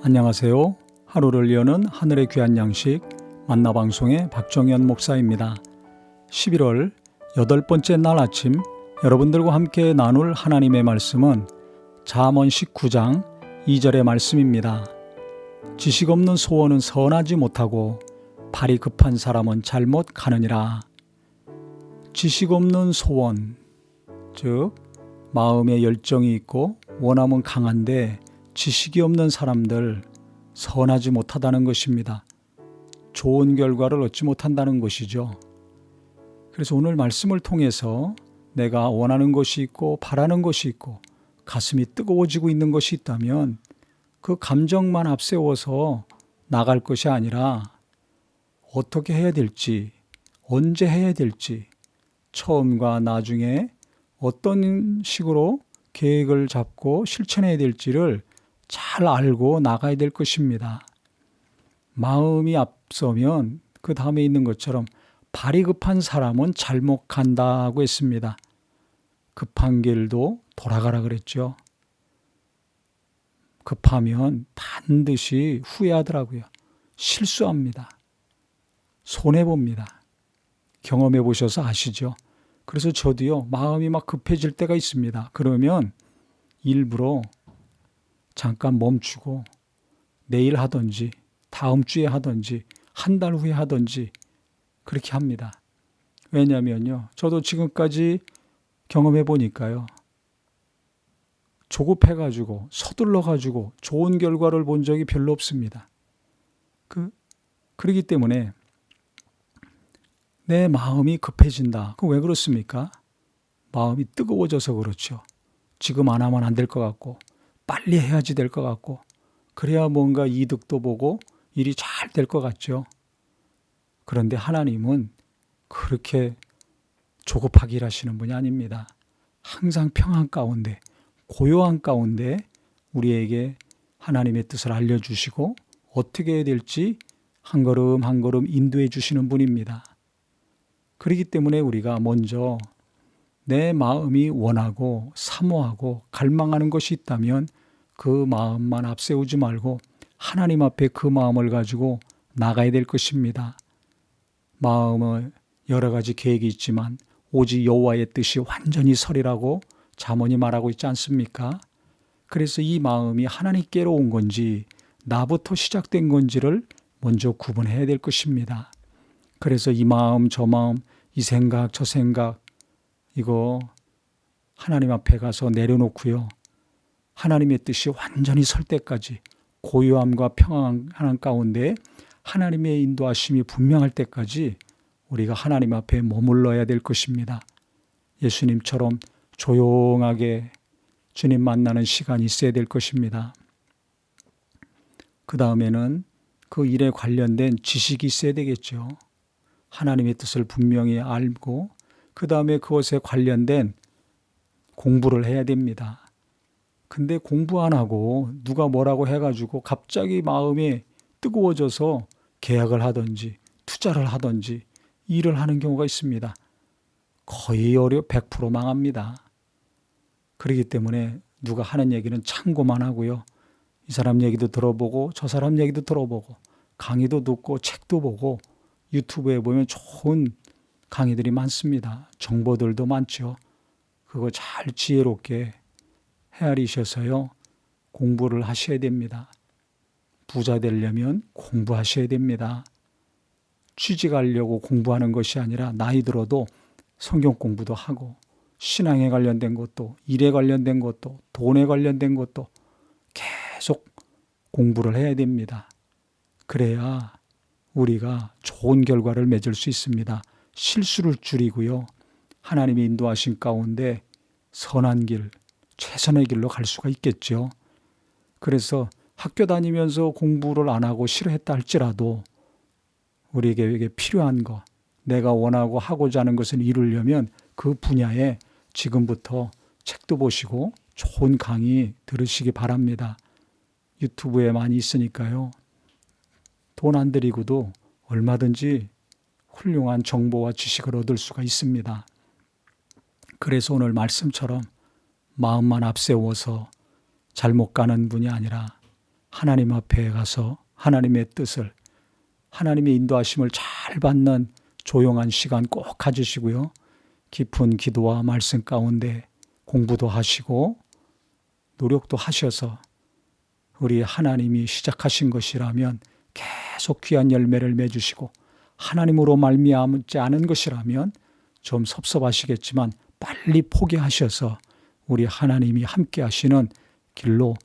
안녕하세요. 하루를 여는 하늘의 귀한 양식 만나방송의 박정현 목사입니다. 11월 8번째 날 아침 여러분들과 함께 나눌 하나님의 말씀은 잠언 19장 2절의 말씀입니다. 지식 없는 소원은 선하지 못하고 발이 급한 사람은 잘못 가느니라. 지식 없는 소원, 즉 마음에 열정이 있고 원함은 강한데 지식이 없는 사람들 선하지 못하다는 것입니다. 좋은 결과를 얻지 못한다는 것이죠. 그래서 오늘 말씀을 통해서 내가 원하는 것이 있고 바라는 것이 있고 가슴이 뜨거워지고 있는 것이 있다면 그 감정만 앞세워서 나갈 것이 아니라 어떻게 해야 될지, 언제 해야 될지, 처음과 나중에 어떤 식으로 계획을 잡고 실천해야 될지를 잘 알고 나가야 될 것입니다. 마음이 앞서면 그 다음에 있는 것처럼 발이 급한 사람은 잘못 간다고 했습니다. 급한 길도 돌아가라 그랬죠. 급하면 반드시 후회하더라고요. 실수합니다. 손해봅니다. 경험해 보셔서 아시죠? 그래서 저도요, 마음이 막 급해질 때가 있습니다. 그러면 일부러 잠깐 멈추고 내일 하든지 다음 주에 하든지 한 달 후에 하든지 그렇게 합니다. 왜냐면요, 저도 지금까지 경험해 보니까요, 조급해가지고 서둘러가지고 좋은 결과를 본 적이 별로 없습니다. 그러기 때문에 내 마음이 급해진다. 그 왜 그렇습니까? 마음이 뜨거워져서 그렇죠. 지금 안 하면 안 될 것 같고 빨리 해야지 될 것 같고 그래야 뭔가 이득도 보고 일이 잘 될 것 같죠. 그런데 하나님은 그렇게 조급하게 일하시는 분이 아닙니다. 항상 평안 가운데, 고요한 가운데 우리에게 하나님의 뜻을 알려주시고 어떻게 해야 될지 한 걸음 한 걸음 인도해 주시는 분입니다. 그렇기 때문에 우리가 먼저 내 마음이 원하고 사모하고 갈망하는 것이 있다면 그 마음만 앞세우지 말고 하나님 앞에 그 마음을 가지고 나가야 될 것입니다. 마음은 여러 가지 계획이 있지만 오직 여호와의 뜻이 완전히 서리라고 잠언이 말하고 있지 않습니까? 그래서 이 마음이 하나님께로 온 건지 나부터 시작된 건지를 먼저 구분해야 될 것입니다. 그래서 이 마음 저 마음 이 생각 저 생각 이거 하나님 앞에 가서 내려놓고요. 하나님의 뜻이 완전히 설 때까지 고요함과 평안한 가운데 하나님의 인도하심이 분명할 때까지 우리가 하나님 앞에 머물러야 될 것입니다. 예수님처럼 조용하게 주님 만나는 시간이 있어야 될 것입니다. 그 다음에는 그 일에 관련된 지식이 있어야 되겠죠. 하나님의 뜻을 분명히 알고 그 다음에 그것에 관련된 공부를 해야 됩니다. 근데 공부 안 하고 누가 뭐라고 해가지고 갑자기 마음이 뜨거워져서 계약을 하든지 투자를 하든지 일을 하는 경우가 있습니다. 거의 100% 망합니다. 그렇기 때문에 누가 하는 얘기는 참고만 하고요. 이 사람 얘기도 들어보고 저 사람 얘기도 들어보고 강의도 듣고 책도 보고 유튜브에 보면 좋은 강의들이 많습니다. 정보들도 많죠. 그거 잘 지혜롭게 헤아리셔서요. 공부를 하셔야 됩니다. 부자 되려면 공부하셔야 됩니다. 취직하려고 공부하는 것이 아니라 나이 들어도 성경 공부도 하고 신앙에 관련된 것도 일에 관련된 것도 돈에 관련된 것도 계속 공부를 해야 됩니다. 그래야 우리가 좋은 결과를 맺을 수 있습니다. 실수를 줄이고요. 하나님의 인도하신 가운데 선한 길, 최선의 길로 갈 수가 있겠죠. 그래서 학교 다니면서 공부를 안 하고 싫어했다 할지라도 우리에게 필요한 것, 내가 원하고 하고자 하는 것을 이루려면 그 분야에 지금부터 책도 보시고 좋은 강의 들으시기 바랍니다. 유튜브에 많이 있으니까요. 돈 안 들이고도 얼마든지 훌륭한 정보와 지식을 얻을 수가 있습니다. 그래서 오늘 말씀처럼 마음만 앞세워서 잘못 가는 분이 아니라 하나님 앞에 가서 하나님의 뜻을, 하나님의 인도하심을 잘 받는 조용한 시간 꼭 가지시고요. 깊은 기도와 말씀 가운데 공부도 하시고 노력도 하셔서 우리 하나님이 시작하신 것이라면 계속 귀한 열매를 맺으시고, 하나님으로 말미암지 않은 것이라면 좀 섭섭하시겠지만 빨리 포기하셔서 우리 하나님이 함께 하시는 길로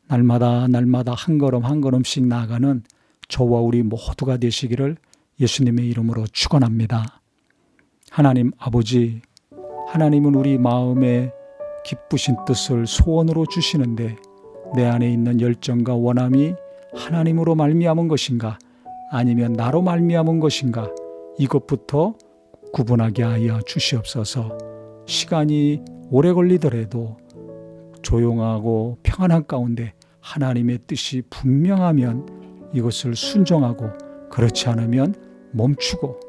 날마다 한 걸음 한 걸음씩 나아가는 저와 우리 모두가 되시기를 예수님의 이름으로 축원합니다. 하나님 아버지, 하나님은 우리 마음에 기쁘신 뜻을 소원으로 주시는데 내 안에 있는 열정과 원함이 하나님으로 말미암은 것인가 아니면 나로 말미암은 것인가, 이것부터 구분하게 하여 주시옵소서. 시간이 오래 걸리더라도 조용하고 평안한 가운데 하나님의 뜻이 분명하면 이것을 순종하고, 그렇지 않으면 멈추고,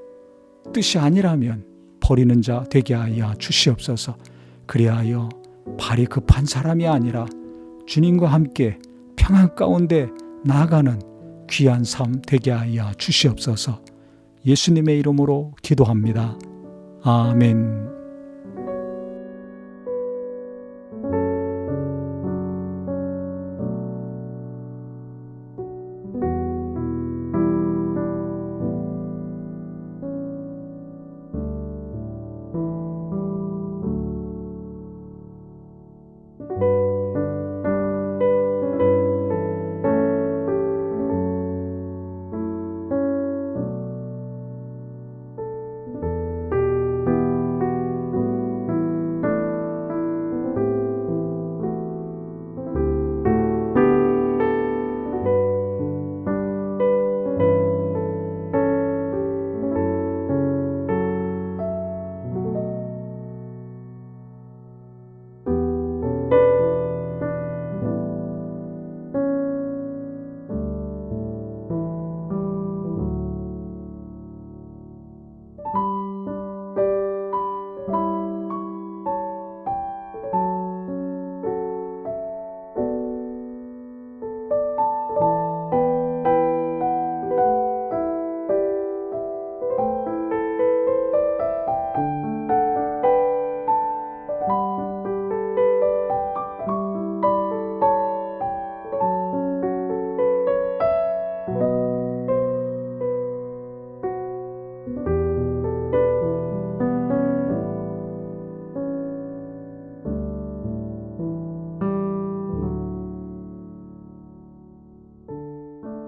뜻이 아니라면 버리는 자 되게 하여 주시옵소서. 그리하여 발이 급한 사람이 아니라 주님과 함께 평안 가운데 나아가는 귀한 삶 되게 하여 주시옵소서. 예수님의 이름으로 기도합니다. 아멘.